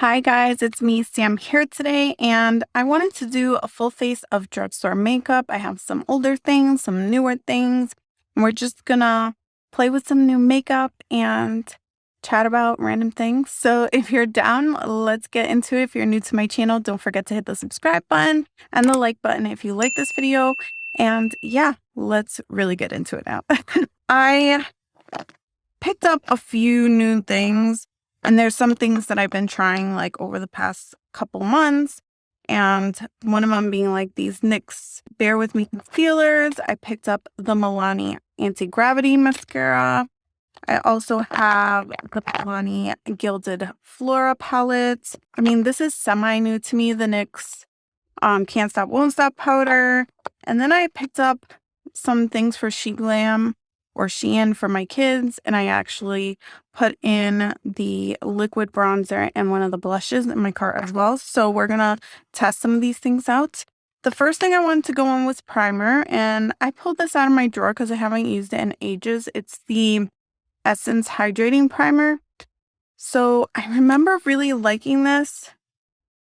Hi guys, it's me, Sam here today, and I wanted to do a full face of drugstore makeup. I have some older things, some newer things, and we're just gonna play with some new makeup and chat about random things. So if you're down, let's get into it. If you're new to my channel, don't forget to hit the subscribe button and the like button if you like this video. And yeah, let's really get into it now. I picked up a few new things. And there's some things that I've been trying like over the past couple months. And one of them being like these NYX Bear With Me concealers. I picked up the Milani Anti-Gravity Mascara. I also have the Milani Gilded Flora palette. I mean, this is semi-new to me, the NYX Can't Stop, Won't Stop powder. And then I picked up some things for Glam or Shein for my kids, and I actually put in the liquid bronzer and one of the blushes in my cart as well. So we're gonna test some of these things out. The first thing I wanted to go on was primer, and I pulled this out of my drawer because I haven't used it in ages. It's the Essence Hydrating Primer. So I remember really liking this,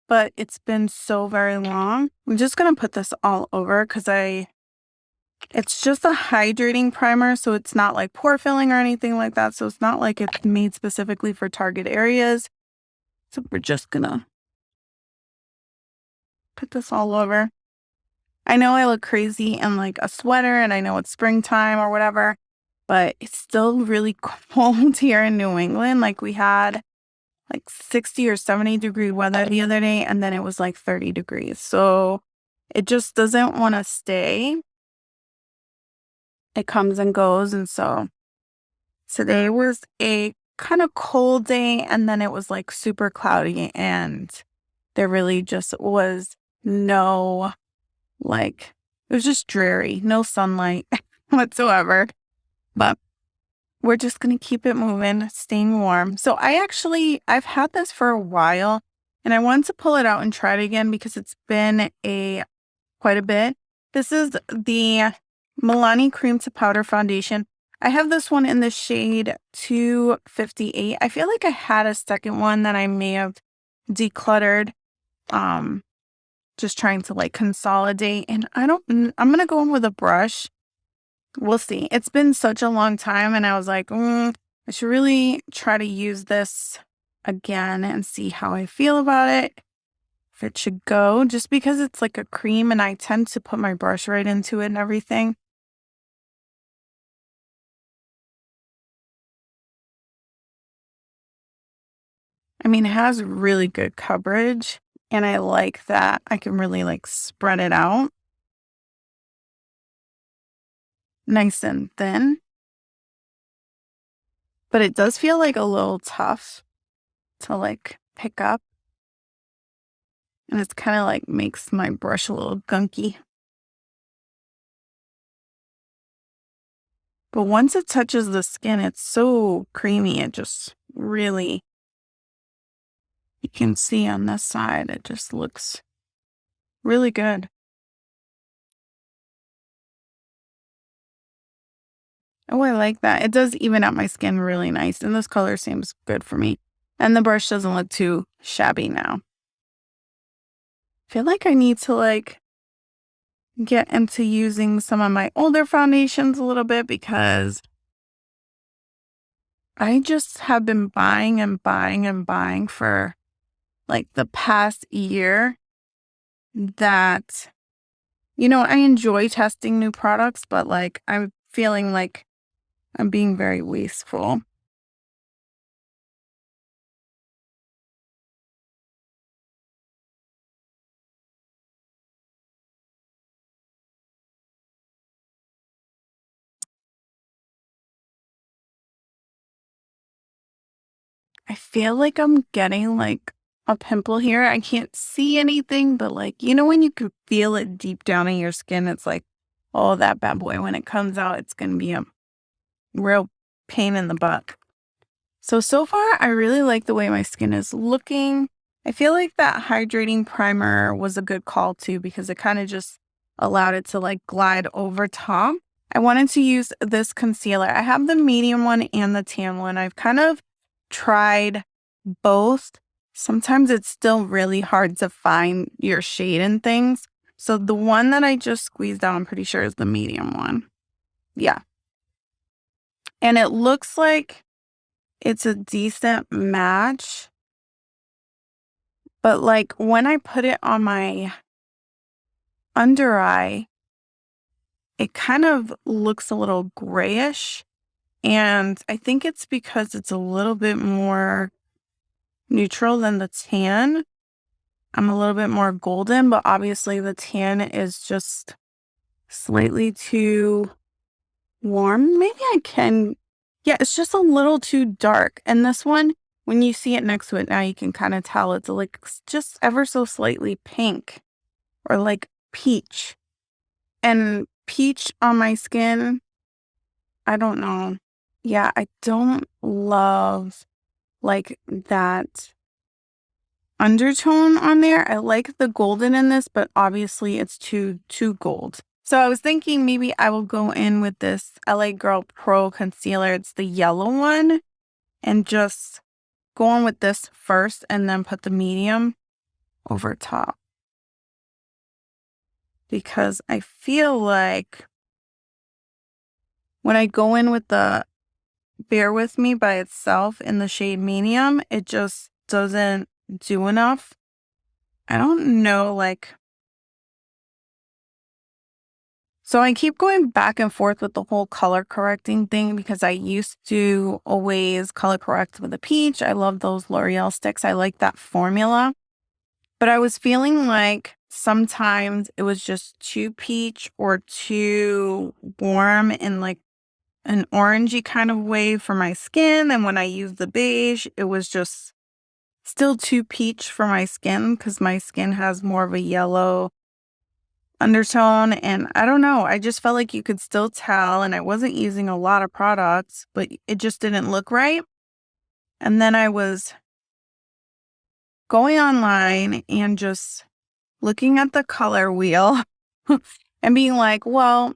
but it's been so very long. I'm just gonna put this all over because it's just a hydrating primer, so it's not like pore filling or anything like that. So it's not like it's made specifically for target areas. So we're just gonna put this all over. I know I look crazy in like a sweater, and I know it's springtime or whatever, but it's still really cold here in New England. Like we had like 60 or 70 degree weather the other day, and then it was like 30 degrees. So it just doesn't want to stay. It comes and goes. And so today was a kind of cold day, and then it was like super cloudy, and there really just was no, like, it was just dreary, no sunlight whatsoever. But we're just going to keep it moving, staying warm. So I've had this for a while, and I wanted to pull it out and try it again because it's been quite a bit. This is the Milani Cream to Powder Foundation. I have this one in the shade 258. I feel like I had a second one that I may have decluttered. Just trying to like consolidate. And I'm going to go in with a brush. We'll see. It's been such a long time, and I was like, I should really try to use this again and see how I feel about it. If it should go, just because it's like a cream and I tend to put my brush right into it and everything. I mean, it has really good coverage, and I like that I can really like spread it out nice and thin, but it does feel like a little tough to like pick up, and it's kind of like makes my brush a little gunky. But once it touches the skin, it's so creamy. It just really, you can see on this side, it just looks really good. Oh, I like that. It does even out my skin really nice, and this color seems good for me. And the brush doesn't look too shabby now. I feel like I need to like get into using some of my older foundations a little bit because I just have been buying and buying and buying for like the past year that, I enjoy testing new products, but like I'm feeling like I'm being very wasteful. I feel like I'm getting like a pimple here. I can't see anything, but like, when you can feel it deep down in your skin, it's like, oh, that bad boy. When it comes out, it's going to be a real pain in the butt. So far, I really like the way my skin is looking. I feel like that hydrating primer was a good call too, because it kind of just allowed it to like glide over top. I wanted to use this concealer. I have the medium one and the tan one. I've kind of tried both sometimes it's still really hard to find your shade and things. So the one that I just squeezed out, I'm pretty sure is the medium one. Yeah. And it looks like it's a decent match. But like when I put it on my under eye, it kind of looks a little grayish. And I think it's because it's a little bit more neutral than the tan. I'm a little bit more golden, but obviously the tan is just slightly too warm. Maybe I can, yeah, it's just a little too dark. And this one, when you see it next to it now, you can kind of tell it's like just ever so slightly pink or like peach. And peach on my skin, I don't know. Yeah, I don't love like that undertone on there. I like the golden in this, but obviously it's too gold. So I was thinking maybe I will go in with this LA Girl Pro Concealer. It's the yellow one, and just go on with this first and then put the medium over top. Because I feel like when I go in with the Bear With Me by itself in the shade medium, it just doesn't do enough. I don't know, like, so I keep going back and forth with the whole color correcting thing because I used to always color correct with a peach. I love those L'Oreal sticks. I like that formula. But I was feeling like sometimes it was just too peach or too warm in like an orangey kind of way for my skin. And when I used the beige, it was just still too peach for my skin because my skin has more of a yellow undertone. And I don't know, I just felt like you could still tell, and I wasn't using a lot of products, but it just didn't look right. And then I was going online and just looking at the color wheel and being like, well,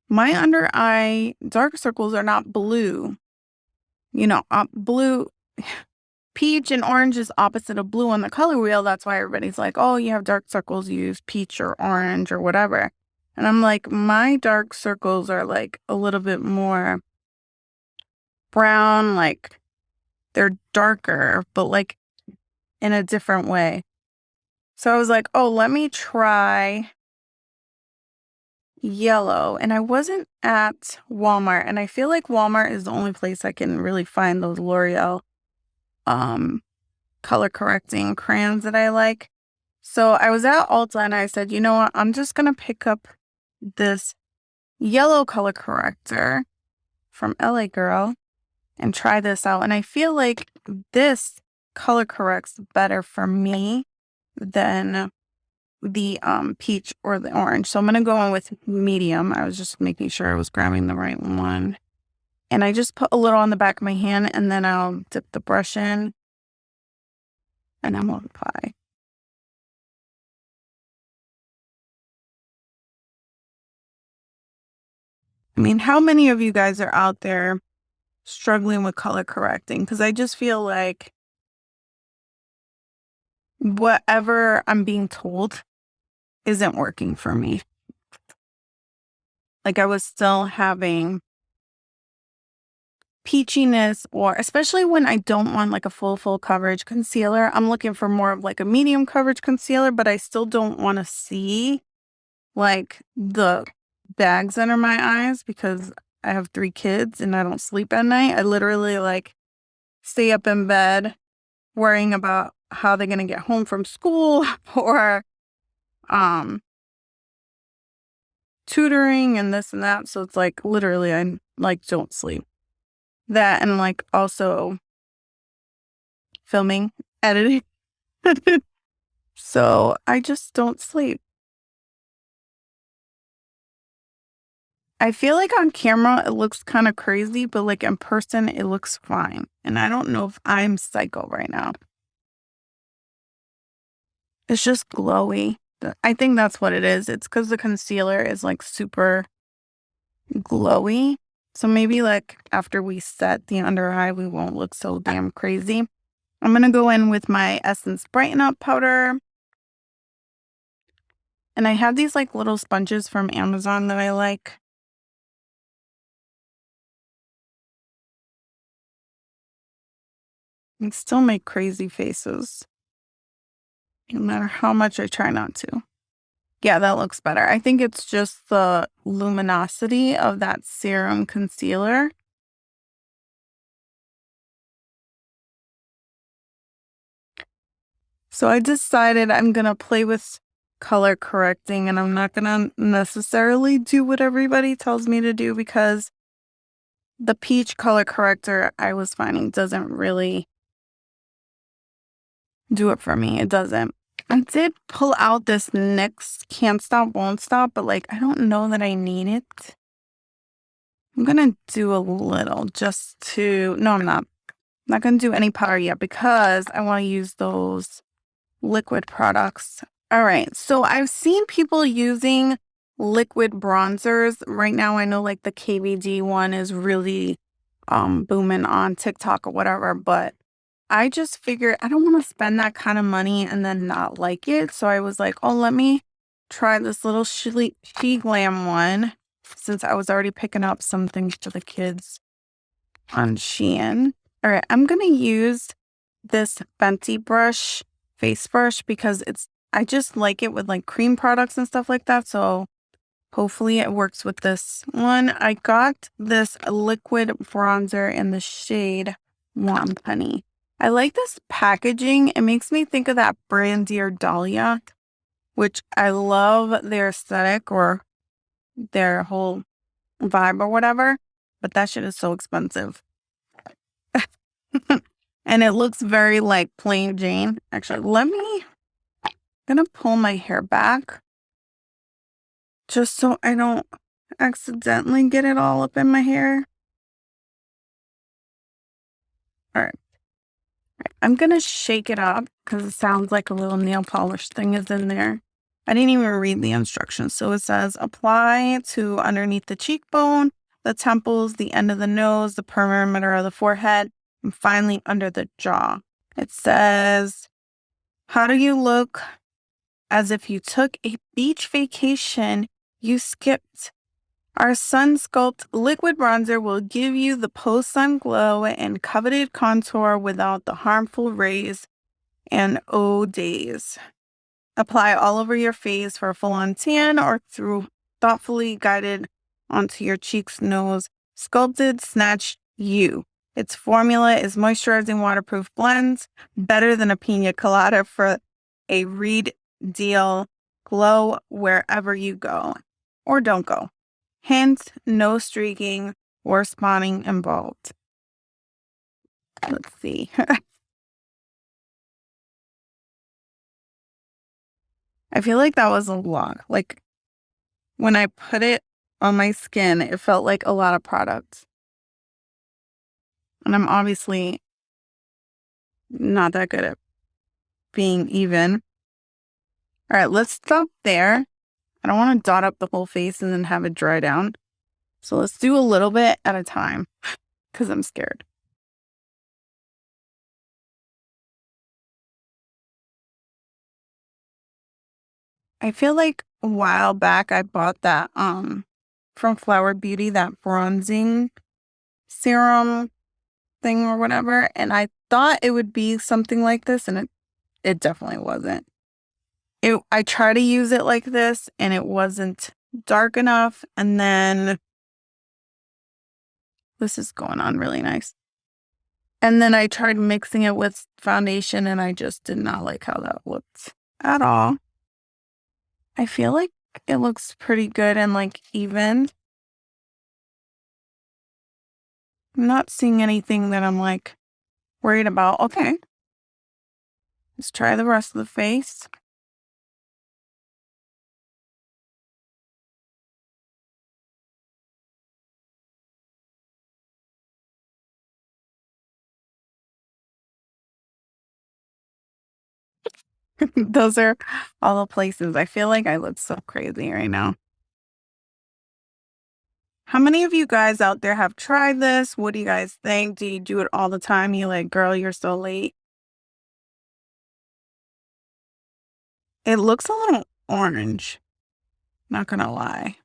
my under eye dark circles are not blue. You know, blue, peach and orange is opposite of blue on the color wheel. That's why everybody's like, oh, you have dark circles, you use peach or orange or whatever. And I'm like, my dark circles are like a little bit more brown, like they're darker, but like in a different way. So I was like, oh, let me try yellow. And I wasn't at Walmart, and I feel like Walmart is the only place I can really find those L'Oreal color correcting crayons that I like. So I was at Ulta and I said, you know what, I'm just gonna pick up this yellow color corrector from LA Girl and try this out. And I feel like this color corrects better for me than the peach or the orange. So I'm gonna go on with medium. I was just making sure I was grabbing the right one. And I just put a little on the back of my hand, and then I'll dip the brush in and I'm gonna apply. I mean, how many of you guys are out there struggling with color correcting? Because I just feel like whatever I'm being told isn't working for me. Like I was still having peachiness, or especially when I don't want like a full coverage concealer. I'm looking for more of like a medium coverage concealer, but I still don't want to see like the bags under my eyes because I have 3 kids and I don't sleep at night. I literally like stay up in bed worrying about how they're going to get home from school or tutoring and this and that. So it's like literally I like don't sleep. That and like also filming, editing. So I just don't sleep. I feel like on camera it looks kind of crazy, but like in person it looks fine. And I don't know if I'm psycho right now. It's just glowy. I think that's what it is. It's because the concealer is like super glowy. So maybe like after we set the under eye, we won't look so damn crazy. I'm going to go in with my Essence Brighten Up powder. And I have these like little sponges from Amazon that I like. And still make crazy faces, no matter how much I try not to. Yeah, that looks better. I think it's just the luminosity of that serum concealer. So I decided I'm going to play with color correcting, and I'm not going to necessarily do what everybody tells me to do, because the peach color corrector I was finding doesn't really do it for me. It doesn't. I did pull out this NYX Can't Stop, Won't Stop, but like, I don't know that I need it. I'm going to do a little just to, no, I'm not. I'm not going to do any powder yet because I want to use those liquid products. All right. So I've seen people using liquid bronzers. Right now, I know like the KVD one is really booming on TikTok or whatever, but I just figured I don't want to spend that kind of money and then not like it. So I was like, oh, let me try this little She Glam one, since I was already picking up some things for the kids on Shein. All right, I'm going to use this Fenty brush, face brush, because I just like it with like cream products and stuff like that. So hopefully it works with this one. I got this liquid bronzer in the shade Warm Honey. I like this packaging. It makes me think of that brand Dear Dahlia, which I love their aesthetic or their whole vibe or whatever, but that shit is so expensive. And it looks very like plain Jane. Actually, I'm gonna pull my hair back just so I don't accidentally get it all up in my hair. All right. I'm gonna shake it up because it sounds like a little nail polish thing is in there. I didn't even read the instructions. So it says apply to underneath the cheekbone, the temples, the end of the nose, the perimeter of the forehead, and finally under the jaw. It says, how do you look as if you took a beach vacation you skipped? Our Sun Sculpt liquid bronzer will give you the post-sun glow and coveted contour without the harmful rays and O days. Apply all over your face for a full-on tan or through thoughtfully guided onto your cheeks, nose. Sculpted Snatch You. Its formula is moisturizing waterproof blends, better than a pina colada for a reed deal glow wherever you go or don't go. Hence, no streaking or spotting involved. Let's see. I feel like that was a lot. Like when I put it on my skin, it felt like a lot of product. And I'm obviously not that good at being even. All right, let's stop there. I don't want to dot up the whole face and then have it dry down. So let's do a little bit at a time because I'm scared. I feel like a while back I bought that from Flower Beauty, that bronzing serum thing or whatever, and I thought it would be something like this, and it definitely wasn't. I tried to use it like this and it wasn't dark enough, and then this is going on really nice. And then I tried mixing it with foundation and I just did not like how that looked at all. I feel like it looks pretty good and like even. I'm not seeing anything that I'm like worried about. Okay. Let's try the rest of the face. Those are all the places. I feel like I look so crazy right now. How many of you guys out there have tried this? What do you guys think? Do you do it all the time? You like, girl, you're so late. It looks a little orange, not gonna lie.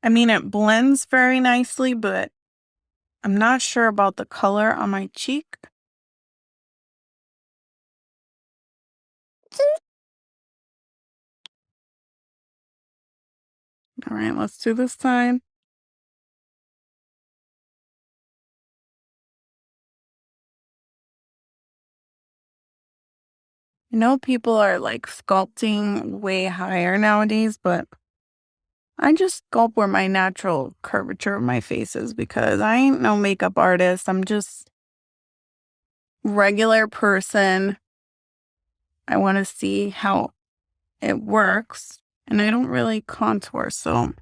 I mean, it blends very nicely, but I'm not sure about the color on my cheek. All right, let's do this side. I know people are like sculpting way higher nowadays, but I just sculpt where my natural curvature of my face is because I ain't no makeup artist. I'm just regular person. I want to see how it works, and I don't really contour, so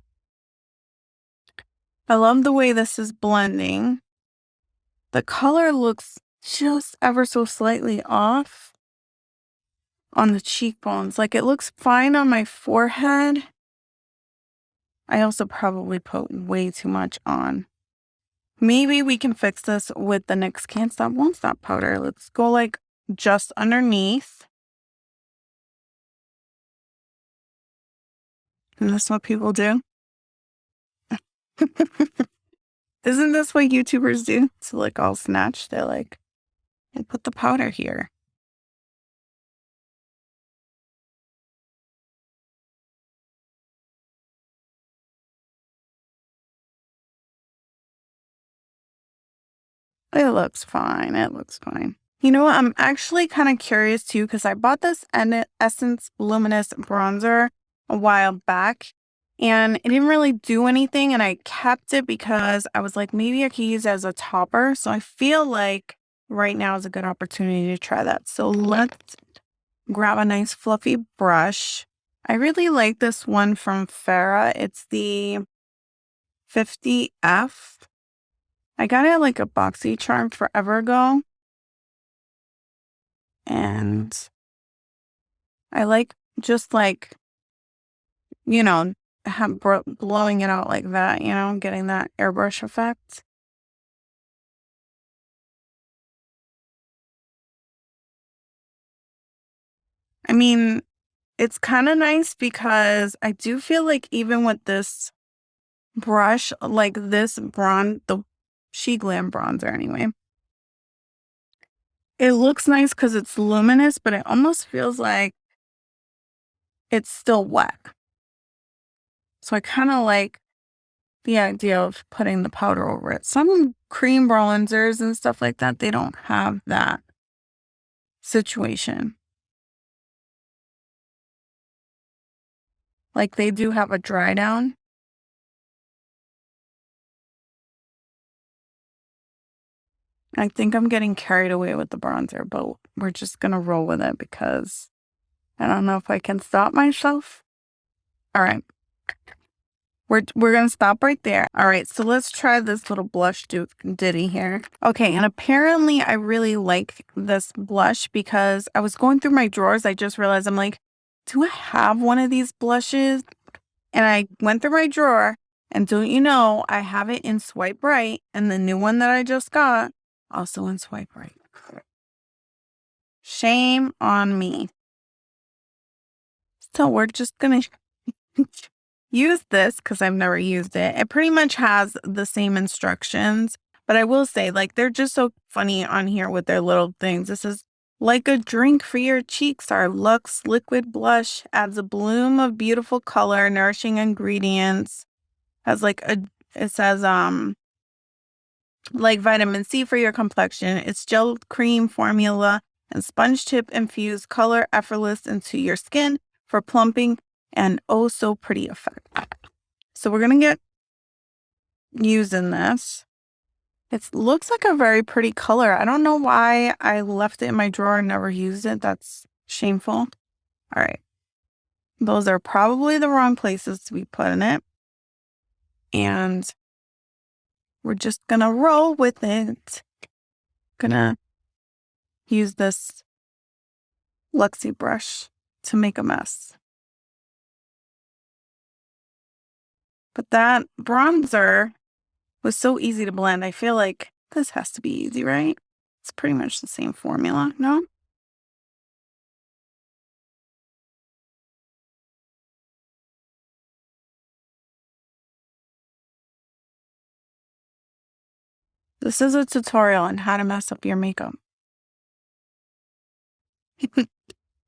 I love the way this is blending. The color looks just ever so slightly off on the cheekbones. Like, it looks fine on my forehead. I also probably put way too much on. Maybe we can fix this with the NYX Can't Stop Won't Stop powder. Let's go like just underneath. And that's what people do. Isn't this what YouTubers do? To like all snatch, they're like, I put the powder here. It looks fine. It looks fine. You know what? I'm actually kind of curious too because I bought this Essence Luminous bronzer a while back and it didn't really do anything, and I kept it because I was like, maybe I could use it as a topper. So I feel like right now is a good opportunity to try that. So let's grab a nice fluffy brush. I really like this one from Farah. It's the 50F. I got it at like a BoxyCharm forever ago. And I like just like, you know, blowing it out like that, getting that airbrush effect. I mean, it's kind of nice because I do feel like even with this brush, like this the She Glam bronzer anyway, it looks nice because it's luminous, but it almost feels like it's still wet. So I kind of like the idea of putting the powder over it. Some cream bronzers and stuff like that, they don't have that situation. Like they do have a dry down. I think I'm getting carried away with the bronzer, but we're just gonna roll with it because I don't know if I can stop myself. All right. We're gonna stop right there. All right, so let's try this little blush ditty here. Okay, and apparently I really like this blush because I was going through my drawers. I just realized I'm like, do I have one of these blushes? And I went through my drawer, and don't you know, I have it in Swipe Right, and the new one that I just got also in Swipe Right. Shame on me. So we're just gonna use this because I've never used it. It pretty much has the same instructions, but I will say, like, they're just so funny on here with their little things. This is like a drink for your cheeks. Our Luxe Liquid Blush adds a bloom of beautiful color, nourishing ingredients. Has like it says, like vitamin C for your complexion. It's gel cream formula and sponge tip infused color effortless into your skin for plumping and oh so pretty effect. So we're gonna get using this. It looks like a very pretty color. I don't know why I left it in my drawer and never used it. That's shameful. All right. Those are probably the wrong places to be putting it. And we're just gonna roll with it. Gonna use this Luxie brush to make a mess. But that bronzer was so easy to blend. I feel like this has to be easy, right? It's pretty much the same formula, no? This is a tutorial on how to mess up your makeup.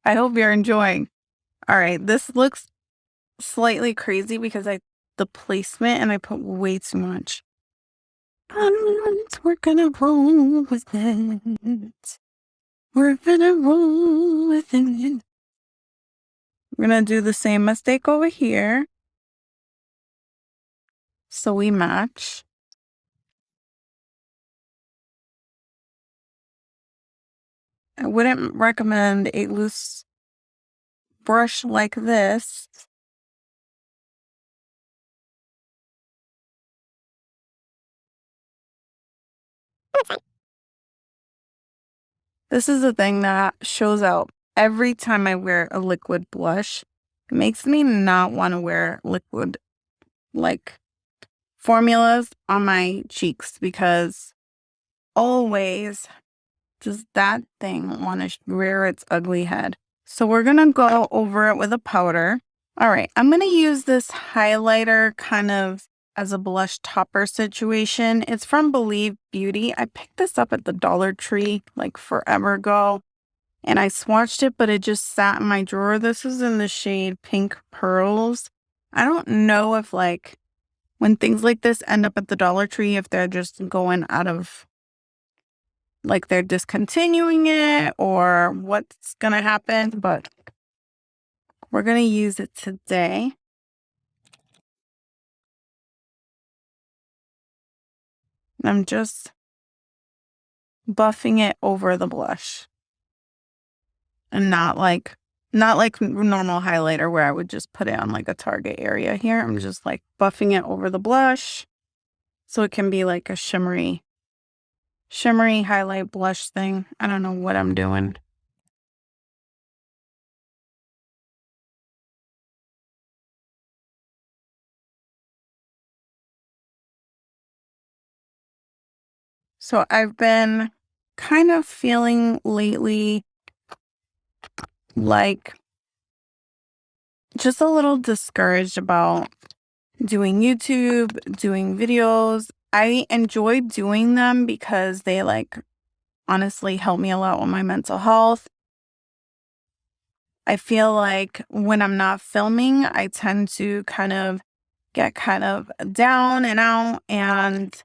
I hope you're enjoying. All right, this looks slightly crazy because the placement and I put way too much. We're gonna roll with it. We're gonna roll with it. We're gonna do the same mistake over here. So we match. I wouldn't recommend a loose brush like this. This is the thing that shows out every time I wear a liquid blush. It makes me not want to wear liquid like formulas on my cheeks because always does that thing want to rear its ugly head. So we're going to go over it with a powder. All right, I'm going to use this highlighter kind of as a blush topper situation. It's from Believe Beauty. I picked this up at the Dollar Tree like forever ago. And I swatched it, but it just sat in my drawer. This is in the shade Pink Pearls. I don't know if like when things like this end up at the Dollar Tree, if they're just going out of, like they're discontinuing it or what's going to happen, but we're going to use it today. I'm just buffing it over the blush and not like normal highlighter where I would just put it on like a target area here. I'm just like buffing it over the blush so it can be like a shimmery highlight blush thing. I don't know what I'm doing. So I've been kind of feeling lately like just a little discouraged about doing YouTube, doing videos. I enjoy doing them because they like honestly help me a lot with my mental health. I feel like when I'm not filming, I tend to kind of get kind of down and out, and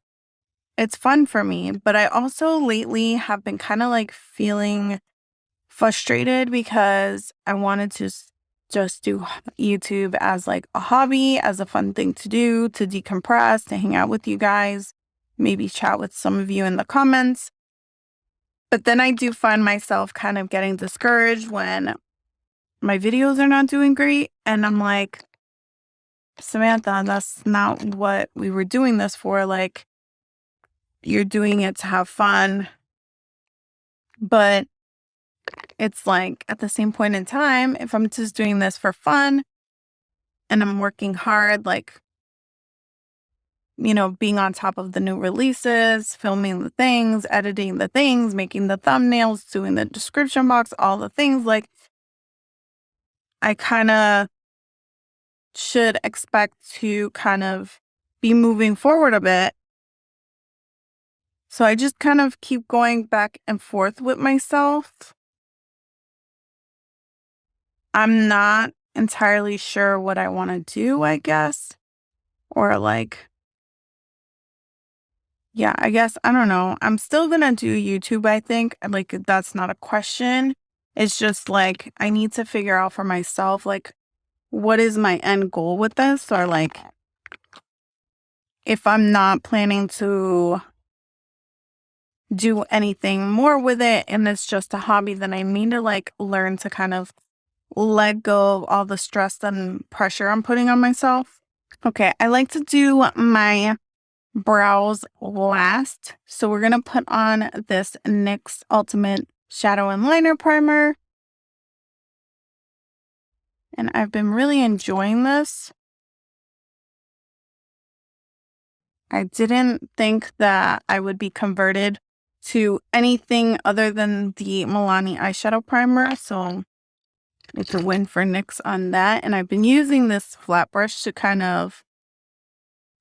it's fun for me. But I also lately have been kind of like feeling frustrated because I wanted to just do YouTube as like a hobby, as a fun thing to do, to decompress, to hang out with you guys, maybe chat with some of you in the comments. But then I do find myself kind of getting discouraged when my videos are not doing great. And I'm like, Samantha, that's not what we were doing this for. Like, you're doing it to have fun. But it's like at the same point in time, if I'm just doing this for fun and I'm working hard, like, you know, being on top of the new releases, filming the things, editing the things, making the thumbnails, doing the description box, all the things, like, I kind of should expect to kind of be moving forward a bit. So I just kind of keep going back and forth with myself. I'm not entirely sure what I want to do, I guess. Or like, yeah, I guess, I don't know. I'm still going to do YouTube, I think. Like, that's not a question. It's just like, I need to figure out for myself, like, what is my end goal with this? Or like, if I'm not planning to do anything more with it and it's just a hobby, then I need to like learn to kind of let go of all the stress and pressure I'm putting on myself. Okay, I like to do my brows last. So we're going to put on this NYX Ultimate Shadow and Liner Primer. And I've been really enjoying this. I didn't think that I would be converted to anything other than the Milani eyeshadow primer. So it's a win for NYX on that. And I've been using this flat brush to kind of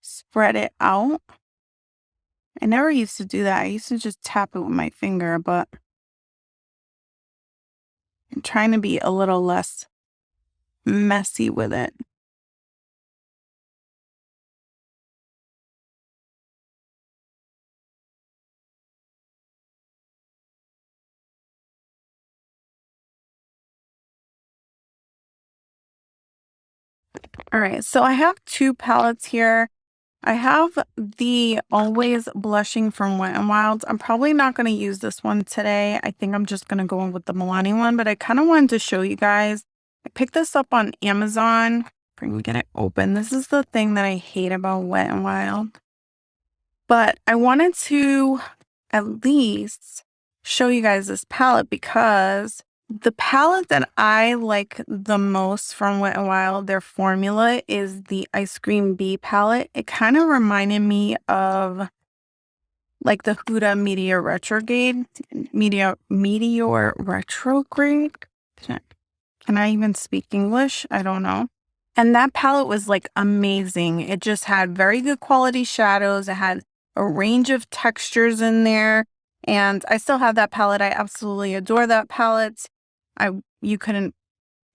spread it out. I never used to do that. I used to just tap it with my finger, but I'm trying to be a little less messy with it. All right, so I have two palettes here. I have the Always Blushing from Wet n Wild. I'm probably not going to use this one today. I think I'm just going to go in with the Milani one, but I kind of wanted to show you guys. I picked this up on Amazon. If I can get it open. This is the thing that I hate about Wet n Wild. But I wanted to at least show you guys this palette because the palette that I like the most from Wet n Wild, their formula, is the Ice Cream Bee palette. It kind of reminded me of like the Huda Meteor Retrograde. Meteor Retrograde? Can I even speak English? I don't know. And that palette was like amazing. It just had very good quality shadows. It had a range of textures in there. And I still have that palette. I absolutely adore that palette. You couldn't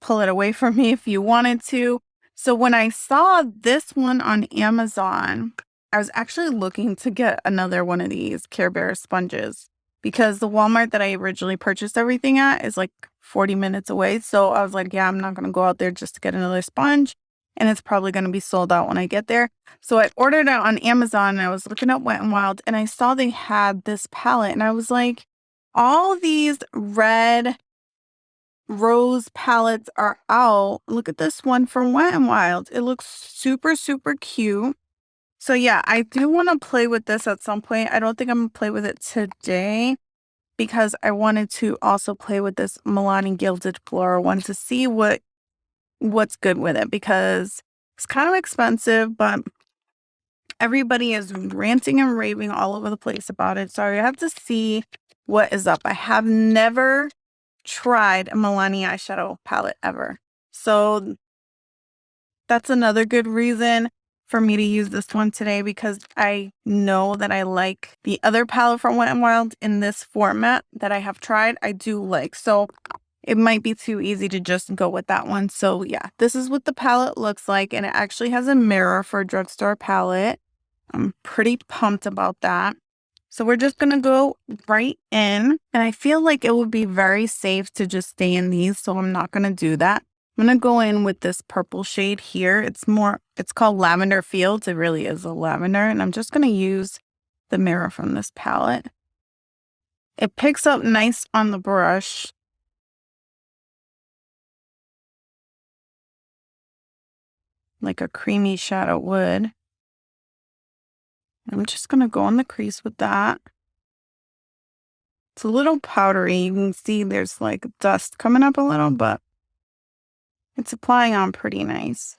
pull it away from me if you wanted to. So when I saw this one on Amazon, I was actually looking to get another one of these Care Bear sponges because the Walmart that I originally purchased everything at is like 40 minutes away. So I was like, yeah, I'm not going to go out there just to get another sponge. And it's probably going to be sold out when I get there. So I ordered it on Amazon and I was looking up Wet n Wild and I saw they had this palette and I was like, all these red rose palettes are out. Look at this one from Wet n Wild. It looks super, super cute. So yeah, I do want to play with this at some point. I don't think I'm going to play with it today because I wanted to also play with this Milani Gilded Floral one to see what's good with it because it's kind of expensive, but everybody is ranting and raving all over the place about it. So I have to see what is up. I have never tried a Milani eyeshadow palette ever. So that's another good reason for me to use this one today because I know that I like the other palette from Wet n Wild in this format that I have tried. I do like. So it might be too easy to just go with that one. So yeah, this is what the palette looks like. And it actually has a mirror for a drugstore palette. I'm pretty pumped about that. So we're just going to go right in. And I feel like it would be very safe to just stay in these. So I'm not going to do that. I'm going to go in with this purple shade here. It's called Lavender Fields. It really is a lavender. And I'm just going to use the mirror from this palette. It picks up nice on the brush. Like a creamy shadow would. I'm just going to go in the crease with that. It's a little powdery. You can see there's like dust coming up a little, but it's applying on pretty nice.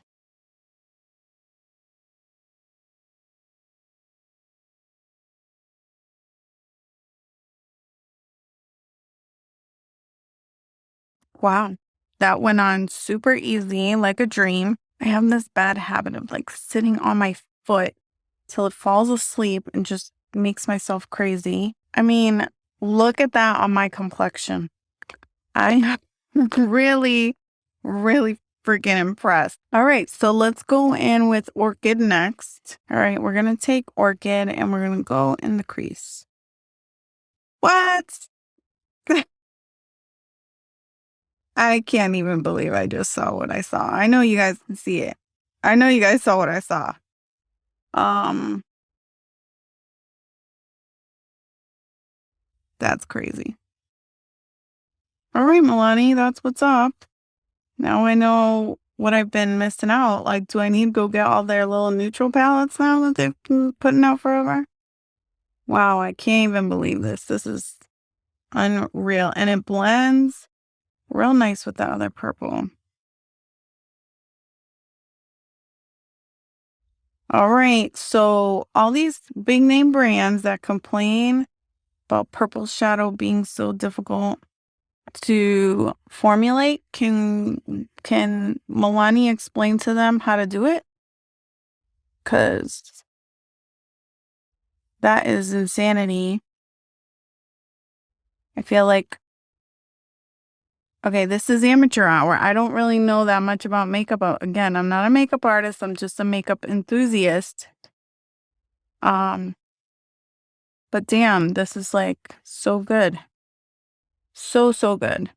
Wow. That went on super easy, like a dream. I have this bad habit of like sitting on my foot till it falls asleep and just makes myself crazy. I mean, look at that on my complexion. I am really, really freaking impressed. All right, so let's go in with Orchid next. All right, we're going to take Orchid and we're going to go in the crease. What? I can't even believe I just saw what I saw. I know you guys can see it. I know you guys saw what I saw. That's crazy. All right, Milani, that's what's up. Now I know what I've been missing out. Like, do I need to go get all their little neutral palettes now that they've been putting out forever? Wow, I can't even believe this. This is unreal. And it blends real nice with the other purple. All right, so all these big name brands that complain about purple shadow being so difficult to formulate. Can Milani explain to them how to do it? Because that is insanity. I feel like, okay, this is amateur hour. I don't really know that much about makeup. Again, I'm not a makeup artist. I'm just a makeup enthusiast. But damn, this is like so good. So, so good.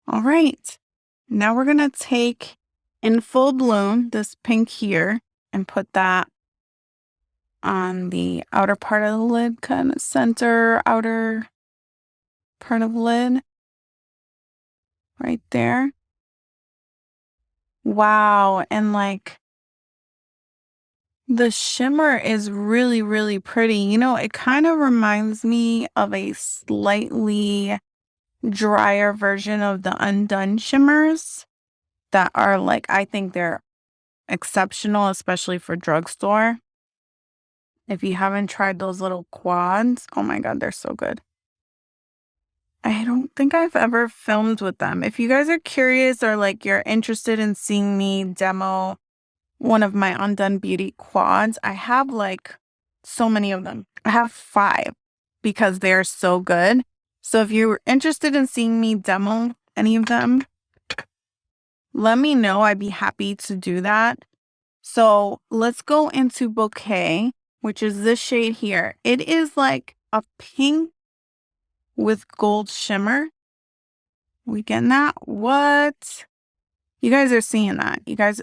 All right. Now we're going to take in Full Bloom this pink here and put that on the outer part of the lid, kind of center outer part of the lid. Right there. Wow. And like the shimmer is really, really pretty. You know, it kind of reminds me of a slightly drier version of the Undone shimmers that are like, I think they're exceptional, especially for drugstore. If you haven't tried those little quads, oh my God, they're so good. I don't think I've ever filmed with them. If you guys are curious or like you're interested in seeing me demo one of my Undone Beauty quads, I have like so many of them. I have 5 because they're so good. So if you're interested in seeing me demo any of them, let me know. I'd be happy to do that. So let's go into Bouquet, which is this shade here. It is like a pink with gold shimmer. We getting that? What? You guys are seeing that. You guys,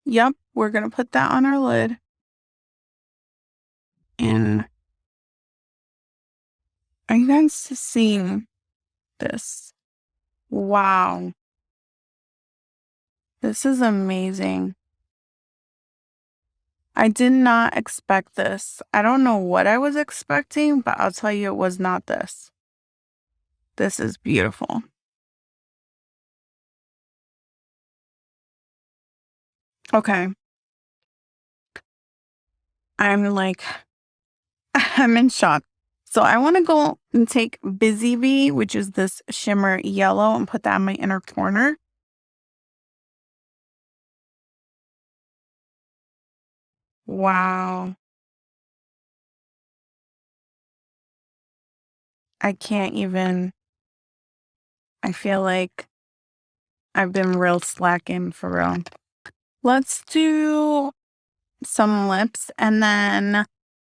yep, we're going to put that on our lid. And are you guys seeing this? Wow. This is amazing. I did not expect this. I don't know what I was expecting, but I'll tell you it was not this. This is beautiful. Okay. I'm like, I'm in shock. So I want to go and take Busy Bee, which is this shimmer yellow, and put that in my inner corner. Wow. I can't even, I feel like I've been real slacking for real. Let's do some lips and then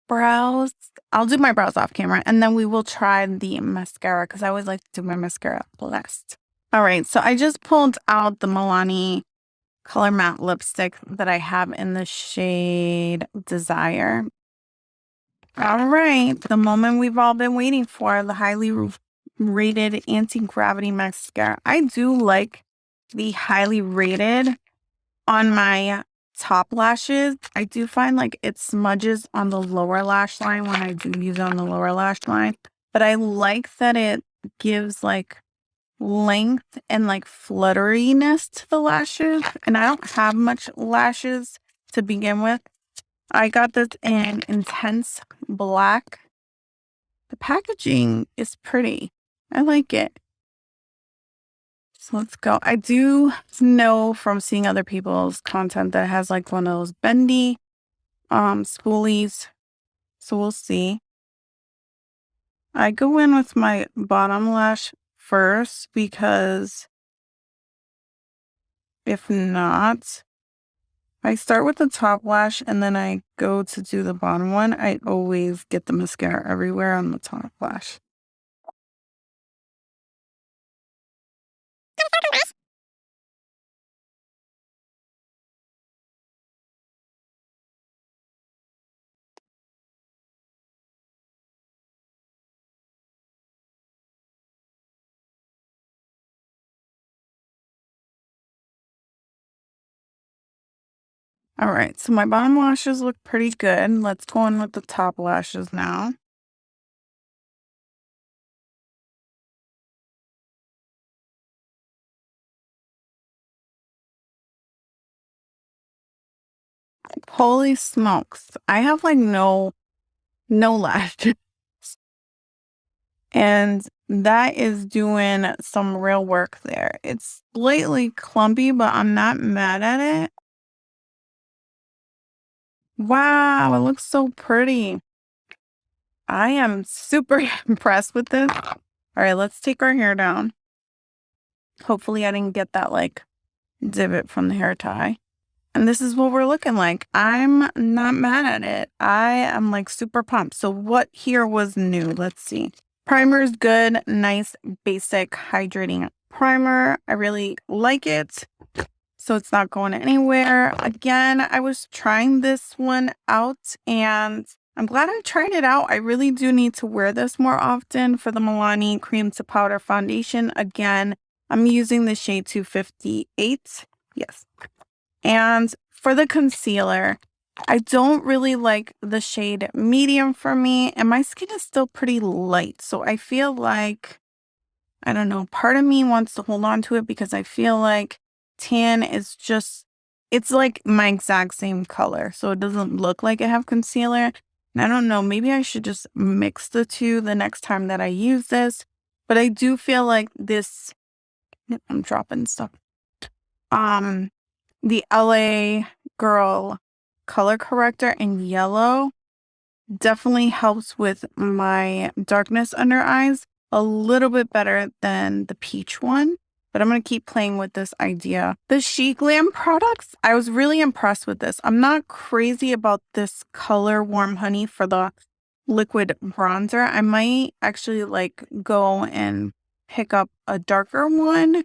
brows. I'll do my brows off camera and then we will try the mascara because I always like to do my mascara last. All right, so I just pulled out the Milani Color Matte lipstick that I have in the shade Desire. All right, the moment we've all been waiting for, the highly rated anti-gravity mascara. I do like the highly rated on my top lashes. I do find like it smudges on the lower lash line when I do use it on the lower lash line. But I like that it gives like length and like flutteriness to the lashes. And I don't have much lashes to begin with. I got this in Intense Black. The packaging is pretty. I like it. So let's go. I do know from seeing other people's content that it has like one of those bendy spoolies. So we'll see. I go in with my bottom lash first because if not, I start with the top lash and then I go to do the bottom one. I always get the mascara everywhere on the top lash. All right, so my bottom lashes look pretty good. Let's go in with the top lashes now. Holy smokes. I have like no lashes. And that is doing some real work there. It's slightly clumpy, but I'm not mad at it. Wow, it looks so pretty. I am super impressed with this. All right, let's take our hair down. Hopefully I didn't get that like divot from the hair tie. And this is what we're looking like. I'm not mad at it. I am like super pumped. So what here was new? Let's see. Primer is good. Nice basic hydrating primer. I really like it. So it's not going anywhere. Again, I was trying this one out and I'm glad I tried it out. I really do need to wear this more often for the Milani Cream to Powder Foundation. Again, I'm using the shade 258. Yes. And for the concealer, I don't really like the shade medium for me, and my skin is still pretty light. So I feel like, I don't know, part of me wants to hold on to it because I feel like tan is just, it's like my exact same color. So it doesn't look like I have concealer. And I don't know, maybe I should just mix the two the next time that I use this. But I do feel like this, I'm dropping stuff. The LA Girl color corrector in yellow definitely helps with my darkness under eyes a little bit better than the peach one. But I'm going to keep playing with this idea. The She Glam products, I was really impressed with this. I'm not crazy about this color Warm Honey for the liquid bronzer. I might actually like go and pick up a darker one.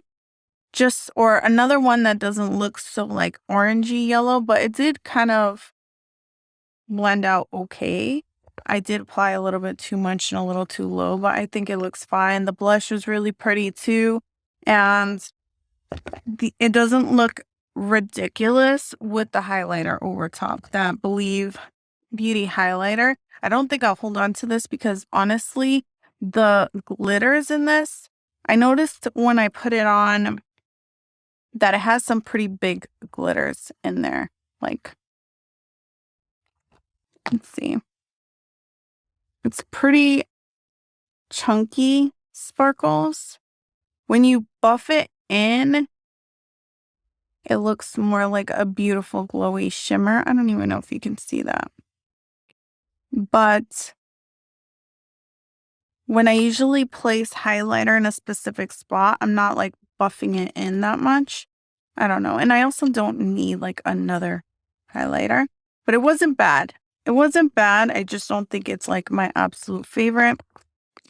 Or another one that doesn't look so like orangey yellow, but it did kind of blend out okay. I did apply a little bit too much and a little too low, but I think it looks fine. The blush was really pretty too. And it doesn't look ridiculous with the highlighter over top, that Believe Beauty highlighter. I don't think I'll hold on to this because honestly, the glitters in this, I noticed when I put it on that it has some pretty big glitters in there. Like, let's see. It's pretty chunky sparkles. When you buff it in, it looks more like a beautiful glowy shimmer. I don't even know if you can see that. But when I usually place highlighter in a specific spot, I'm not like buffing it in that much. I don't know. And I also don't need like another highlighter, but it wasn't bad. It wasn't bad. I just don't think it's like my absolute favorite.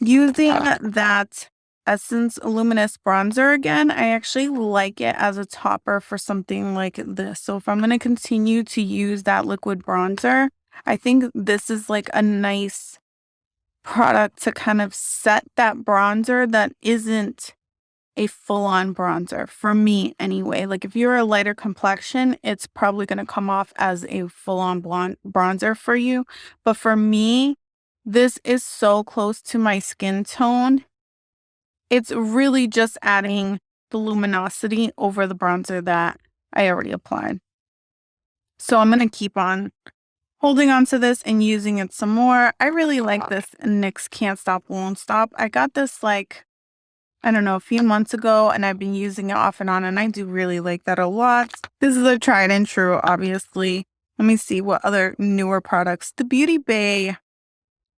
Using that Essence Luminous bronzer again, I actually like it as a topper for something like this. So if I'm going to continue to use that liquid bronzer, I think this is like a nice product to kind of set that bronzer that isn't a full-on bronzer for me anyway. Like if you're a lighter complexion, it's probably going to come off as a full-on blonde bronzer for you. But for me, this is so close to my skin tone. It's really just adding the luminosity over the bronzer that I already applied. So I'm going to keep on holding on to this and using it some more. I really like this NYX Can't Stop Won't Stop. I got this like, I don't know, a few months ago, and I've been using it off and on, and I do really like that a lot. This is a tried and true, obviously. Let me see what other newer products. The Beauty Bay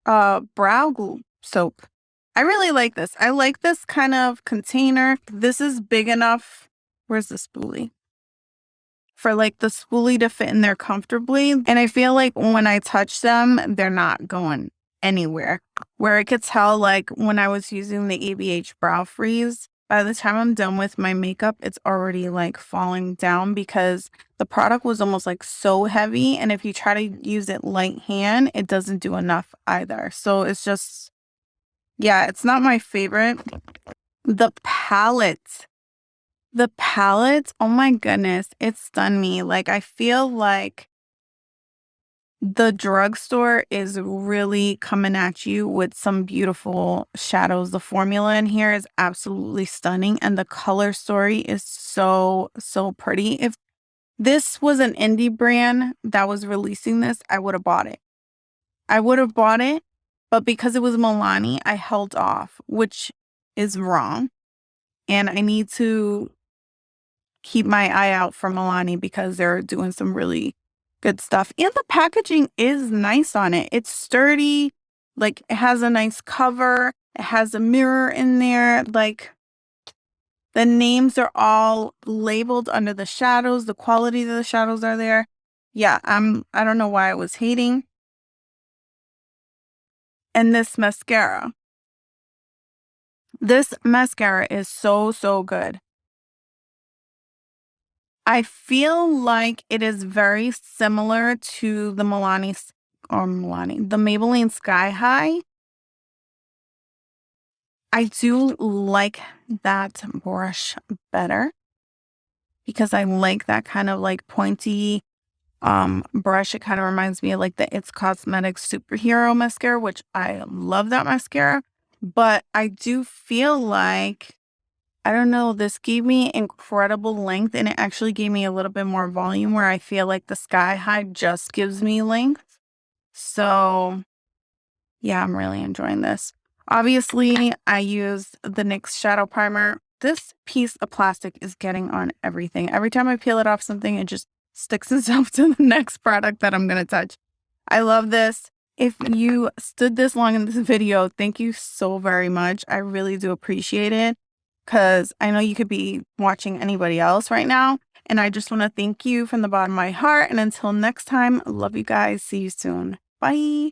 brow glue soap. I really like this. I like this kind of container. This is big enough. Where's the spoolie? For like the spoolie to fit in there comfortably. And I feel like when I touch them, they're not going anywhere. Where I could tell, like when I was using the ABH Brow Freeze, by the time I'm done with my makeup, it's already like falling down because the product was almost like so heavy. And if you try to use it light hand, it doesn't do enough either. So it's just, yeah, it's not my favorite. The palette The palette, oh my goodness, it stunned me. Like, I feel like the drugstore is really coming at you with some beautiful shadows. The formula in here is absolutely stunning, and the color story is so, so pretty. If this was an indie brand that was releasing this, I would have bought it. I would have bought it, but because it was Milani, I held off, which is wrong. And I need to keep my eye out for Milani because they're doing some really good stuff. And the packaging is nice on it. It's sturdy. Like, it has a nice cover. It has a mirror in there. Like, the names are all labeled under the shadows. The quality of the shadows are there. Yeah, I don't know why I was hating. And this mascara. This mascara is so, so good. I feel like it is very similar to the the Maybelline Sky High. I do like that brush better because I like that kind of like pointy brush. It kind of reminds me of like the It's Cosmetics Superhero mascara, which I love that mascara. But I do feel like, I don't know, this gave me incredible length, and it actually gave me a little bit more volume, where I feel like the Sky High just gives me length. So yeah, I'm really enjoying this. Obviously, I used the NYX Shadow Primer. This piece of plastic is getting on everything. Every time I peel it off something, it just sticks itself to the next product that I'm going to touch. I love this. If you stood this long in this video, thank you so very much. I really do appreciate it, because I know you could be watching anybody else right now. And I just want to thank you from the bottom of my heart. And until next time, love you guys. See you soon. Bye.